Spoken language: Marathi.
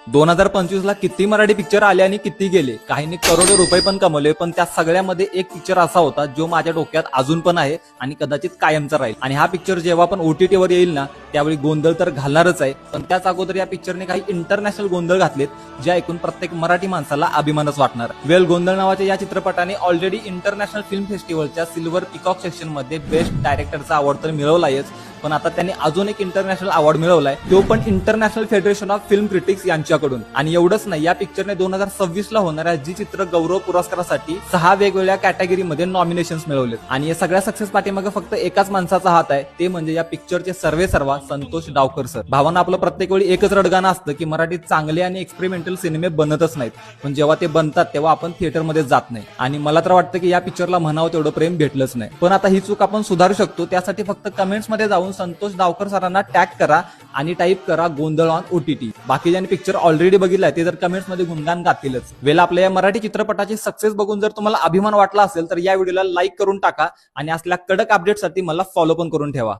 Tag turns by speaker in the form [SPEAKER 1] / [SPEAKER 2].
[SPEAKER 1] 2025 ला किती मराठी पिक्चर आले आणि किती गेले, काहींनी करोडो रुपये पण कमवले, पण त्या सगळ्यामध्ये एक पिक्चर असा होता जो माझ्या डोक्यात अजून पण आहे आणि कदाचित कायमचा राहील. आणि हा पिक्चर जेव्हा पण OTT वर येईल ना त्यावेळी गोंधळ तर घालणारच आहे, पण त्याच अगोदर या पिक्चरने काही इंटरनॅशनल गोंधळ घातलेत जे ऐकून प्रत्येक मराठी माणसाला अभिमानच वाटणार. वेल गोंधळ नावाच्या या चित्रपटाने ऑलरेडी इंटरनॅशनल फिल्म फेस्टिवलच्या सिल्वर पिकॉक सेक्शन मध्ये बेस्ट डायरेक्टरचा अवॉर्ड तर मिळवलायच, पण आता त्यांनी अजून एक इंटरनॅशनल अवॉर्ड मिळवलाय, तो पण international federation of film critics यांच्याकडून. आणि एवढंच नाही, या पिक्चरने 2026 ला होणाऱ्या जी चित्र गौरव पुरस्कारासाठी 6 वेगवेगळ्या कॅटेगरीमध्ये नॉमिनेशन्स मिळवलेत. आणि या सगळ्या सक्सेस पाठीमागे फक्त एकाच माणसाचा हात आहे, ते म्हणजे या पिक्चरचे सर्वेसर्वा संतोष डावकर सर. भावांना आपलं प्रत्येक वेळी एकच रडगाणं असतं की मराठीत चांगले आणि एक्सपेरिमेंटल सिनेमे बनतच नाहीत, पण जेव्हा ते बनतात तेव्हा आपण थिएटरमध्ये जात नाही. आणि मला तर वाटतं की या पिक्चरला म्हणावं तेवढं प्रेम भेटलंच नाही. पण आता ही चूक आपण सुधारू शकतो. त्यासाठी फक्त कमेंट्स मध्ये जाऊन संतोष डावकर सरांना टॅग करा आणि टाईप करा गोंधळ ऑन OTT. बाकी ज्यांनी पिक्चर ऑलरेडी बघितलाय ते तर कमेंट्स मध्ये गुणगान गातीलच. वेल आपल्या या मराठी चित्रपटाची सक्सेस बघून जर तुम्हाला अभिमान वाटला असेल तर या व्हिडिओला लाईक करून टाका आणि असल्या कडक अपडेटसाठी मला फॉलो पण करून ठेवा.